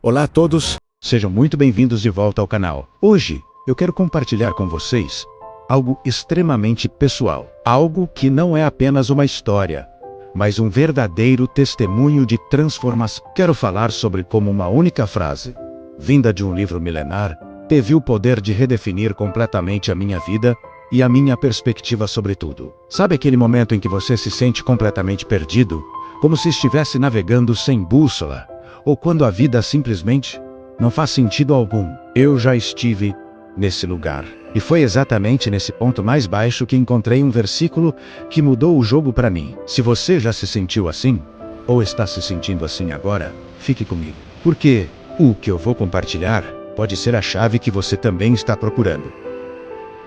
Olá a todos, sejam muito bem-vindos de volta ao canal. Hoje, eu quero compartilhar com vocês algo extremamente pessoal. Algo que não é apenas uma história, mas um verdadeiro testemunho de transformação. Quero falar sobre como uma única frase, vinda de um livro milenar, teve o poder de redefinir completamente a minha vida e a minha perspectiva sobre tudo. Sabe aquele momento em que você se sente completamente perdido, como se estivesse navegando sem bússola? Ou quando a vida simplesmente não faz sentido algum? Eu já estive nesse lugar. E foi exatamente nesse ponto mais baixo que encontrei um versículo que mudou o jogo para mim. Se você já se sentiu assim, ou está se sentindo assim agora, fique comigo. Porque o que eu vou compartilhar pode ser a chave que você também está procurando.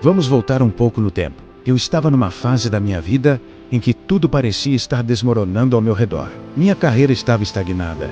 Vamos voltar um pouco no tempo. Eu estava numa fase da minha vida em que tudo parecia estar desmoronando ao meu redor. Minha carreira estava estagnada.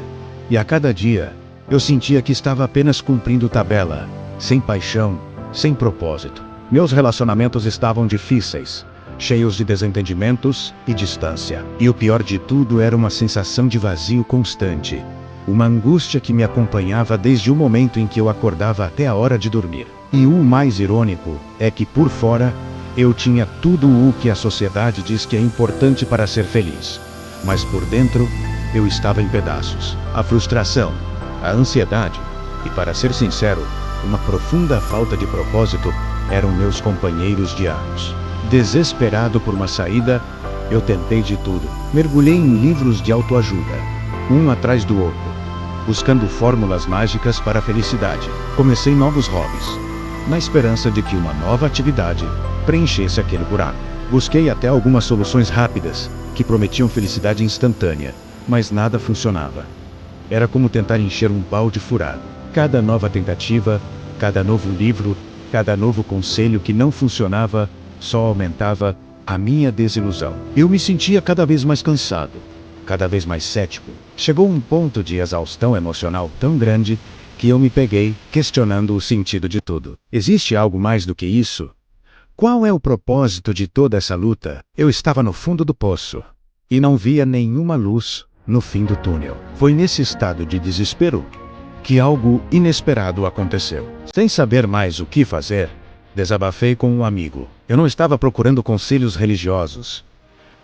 E a cada dia, eu sentia que estava apenas cumprindo tabela, sem paixão, sem propósito. Meus relacionamentos estavam difíceis, cheios de desentendimentos e distância. E o pior de tudo era uma sensação de vazio constante. Uma angústia que me acompanhava desde o momento em que eu acordava até a hora de dormir. E o mais irônico é que por fora, eu tinha tudo o que a sociedade diz que é importante para ser feliz. Mas por dentro, eu estava em pedaços. A frustração, a ansiedade e, para ser sincero, uma profunda falta de propósito eram meus companheiros diários. Desesperado por uma saída, eu tentei de tudo. Mergulhei em livros de autoajuda, um atrás do outro, buscando fórmulas mágicas para a felicidade. Comecei novos hobbies, na esperança de que uma nova atividade preenchesse aquele buraco. Busquei até algumas soluções rápidas, que prometiam felicidade instantânea, mas nada funcionava. Era como tentar encher um balde furado. Cada nova tentativa, cada novo livro, cada novo conselho que não funcionava, só aumentava a minha desilusão. Eu me sentia cada vez mais cansado, cada vez mais cético. Chegou um ponto de exaustão emocional tão grande que eu me peguei questionando o sentido de tudo. Existe algo mais do que isso? Qual é o propósito de toda essa luta? Eu estava no fundo do poço e não via nenhuma luz no fim do túnel. Foi nesse estado de desespero que algo inesperado aconteceu. Sem saber mais o que fazer, desabafei com um amigo. Eu não estava procurando conselhos religiosos,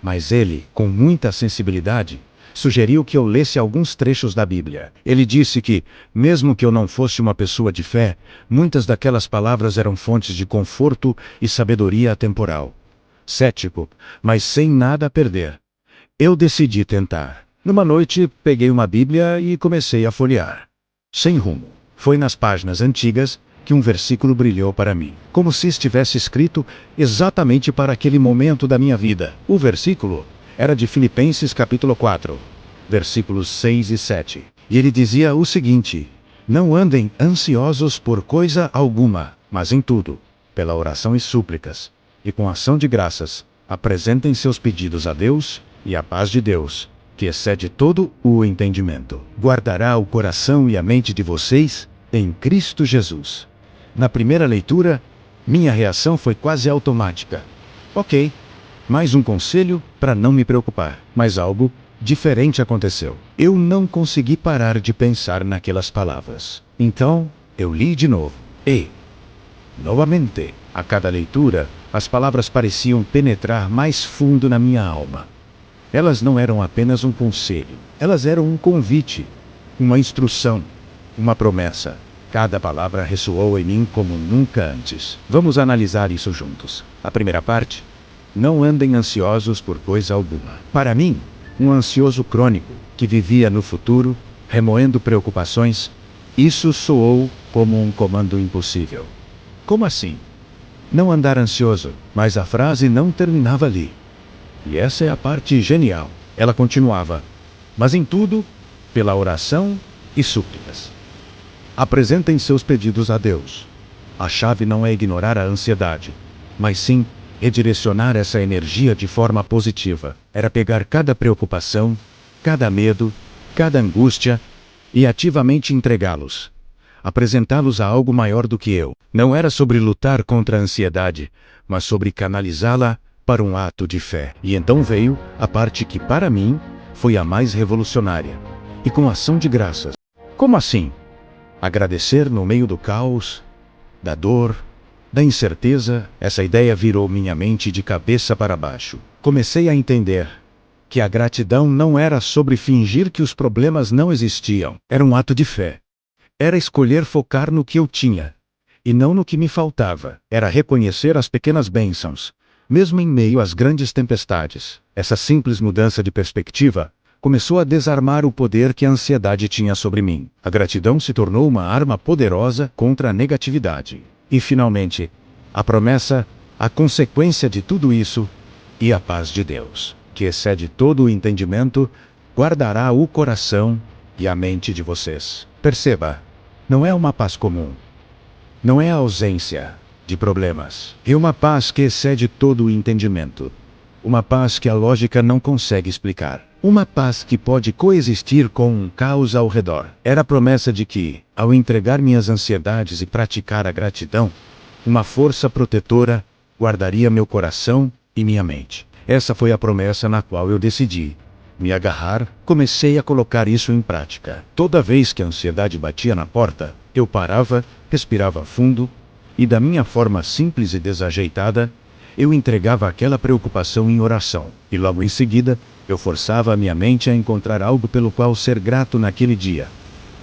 mas ele, com muita sensibilidade, sugeriu que eu lesse alguns trechos da Bíblia. Ele disse que, mesmo que eu não fosse uma pessoa de fé, muitas daquelas palavras eram fontes de conforto e sabedoria atemporal. Cético, mas sem nada a perder, eu decidi tentar. Numa noite, peguei uma Bíblia e comecei a folhear. Sem rumo. Foi nas páginas antigas que um versículo brilhou para mim, como se estivesse escrito exatamente para aquele momento da minha vida. O versículo era de Filipenses capítulo 4, versículos 6 e 7. E ele dizia o seguinte: não andem ansiosos por coisa alguma, mas em tudo, pela oração e súplicas, e com ação de graças, apresentem seus pedidos a Deus, e a paz de Deus, que excede todo o entendimento, guardará o coração e a mente de vocês em Cristo Jesus. Na primeira leitura, minha reação foi quase automática. Ok, mais um conselho para não me preocupar. Mas algo diferente aconteceu. Eu não consegui parar de pensar naquelas palavras. Então, eu li de novo. E, novamente, a cada leitura, as palavras pareciam penetrar mais fundo na minha alma. Elas não eram apenas um conselho, elas eram um convite, uma instrução, uma promessa. Cada palavra ressoou em mim como nunca antes. Vamos analisar isso juntos. A primeira parte: não andem ansiosos por coisa alguma. Para mim, um ansioso crônico, que vivia no futuro, remoendo preocupações, isso soou como um comando impossível. Como assim? Não andar ansioso, mas a frase não terminava ali. E essa é a parte genial. Ela continuava: mas em tudo, pela oração e súplicas, apresentem seus pedidos a Deus. A chave não é ignorar a ansiedade, mas sim redirecionar essa energia de forma positiva. Era pegar cada preocupação, cada medo, cada angústia e ativamente entregá-los. Apresentá-los a algo maior do que eu. Não era sobre lutar contra a ansiedade, mas sobre canalizá-la para um ato de fé. E então veio a parte que para mim foi a mais revolucionária. E com ação de graças. Como assim? Agradecer no meio do caos, da dor, da incerteza, essa ideia virou minha mente de cabeça para baixo. Comecei a entender que a gratidão não era sobre fingir que os problemas não existiam. Era um ato de fé. Era escolher focar no que eu tinha, e não no que me faltava. Era reconhecer as pequenas bênçãos, mesmo em meio às grandes tempestades. Essa simples mudança de perspectiva começou a desarmar o poder que a ansiedade tinha sobre mim. A gratidão se tornou uma arma poderosa contra a negatividade. E finalmente, a promessa, a consequência de tudo isso, e a paz de Deus, que excede todo o entendimento, guardará o coração e a mente de vocês. Perceba, não é uma paz comum. Não é a ausência de problemas. É uma paz que excede todo o entendimento. Uma paz que a lógica não consegue explicar. Uma paz que pode coexistir com um caos ao redor. Era a promessa de que, ao entregar minhas ansiedades e praticar a gratidão, uma força protetora guardaria meu coração e minha mente. Essa foi a promessa na qual eu decidi me agarrar. Comecei a colocar isso em prática. Toda vez que a ansiedade batia na porta, eu parava, respirava fundo, e da minha forma simples e desajeitada, eu entregava aquela preocupação em oração. E logo em seguida, eu forçava a minha mente a encontrar algo pelo qual ser grato naquele dia.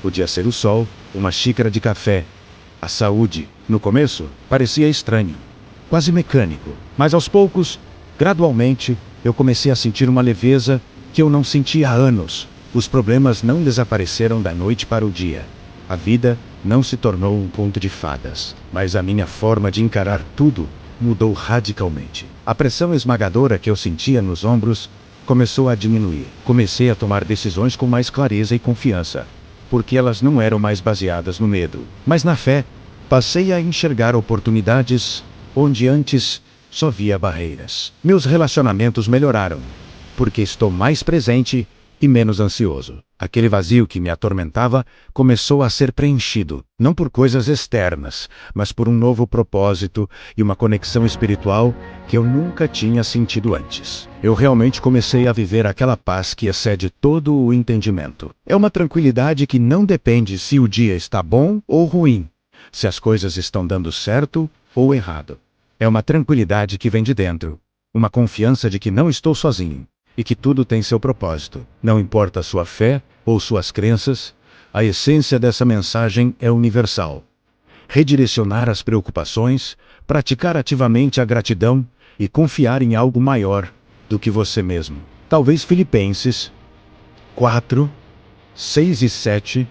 Podia ser o sol, uma xícara de café, a saúde. No começo, parecia estranho, quase mecânico. Mas aos poucos, gradualmente, eu comecei a sentir uma leveza que eu não sentia há anos. Os problemas não desapareceram da noite para o dia. A vida não se tornou um conto de fadas, mas a minha forma de encarar tudo mudou radicalmente. A pressão esmagadora que eu sentia nos ombros começou a diminuir. Comecei a tomar decisões com mais clareza e confiança, porque elas não eram mais baseadas no medo, mas na fé. Passei a enxergar oportunidades onde antes só via barreiras. Meus relacionamentos melhoraram, porque estou mais presente e menos ansioso. Aquele vazio que me atormentava começou a ser preenchido, não por coisas externas, mas por um novo propósito e uma conexão espiritual que eu nunca tinha sentido antes. Eu realmente comecei a viver aquela paz que excede todo o entendimento. É uma tranquilidade que não depende se o dia está bom ou ruim, se as coisas estão dando certo ou errado. É uma tranquilidade que vem de dentro, uma confiança de que não estou sozinho e que tudo tem seu propósito. Não importa a sua fé ou suas crenças, a essência dessa mensagem é universal. Redirecionar as preocupações, praticar ativamente a gratidão e confiar em algo maior do que você mesmo. Talvez Filipenses 4, 6 e 7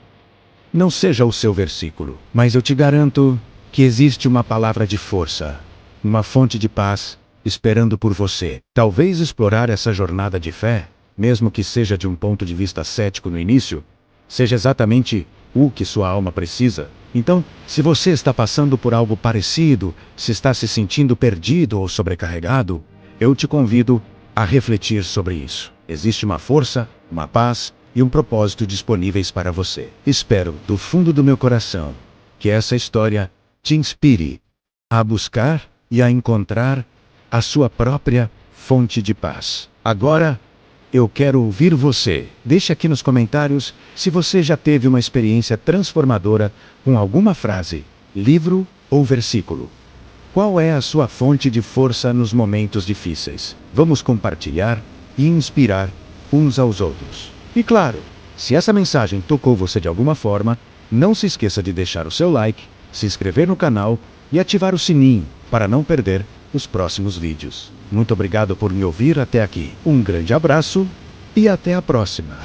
não seja o seu versículo, mas eu te garanto que existe uma palavra de força, uma fonte de paz esperando por você. Talvez explorar essa jornada de fé, mesmo que seja de um ponto de vista cético no início, seja exatamente o que sua alma precisa. Então, se você está passando por algo parecido, se está se sentindo perdido ou sobrecarregado, eu te convido a refletir sobre isso. Existe uma força, uma paz e um propósito disponíveis para você. Espero, do fundo do meu coração, que essa história te inspire a buscar e a encontrar a sua própria fonte de paz. Agora, eu quero ouvir você. Deixe aqui nos comentários se você já teve uma experiência transformadora com alguma frase, livro ou versículo. Qual é a sua fonte de força nos momentos difíceis? Vamos compartilhar e inspirar uns aos outros. E claro, se essa mensagem tocou você de alguma forma, não se esqueça de deixar o seu like, se inscrever no canal e ativar o sininho para não perder os próximos vídeos. Muito obrigado por me ouvir até aqui. Um grande abraço e até a próxima.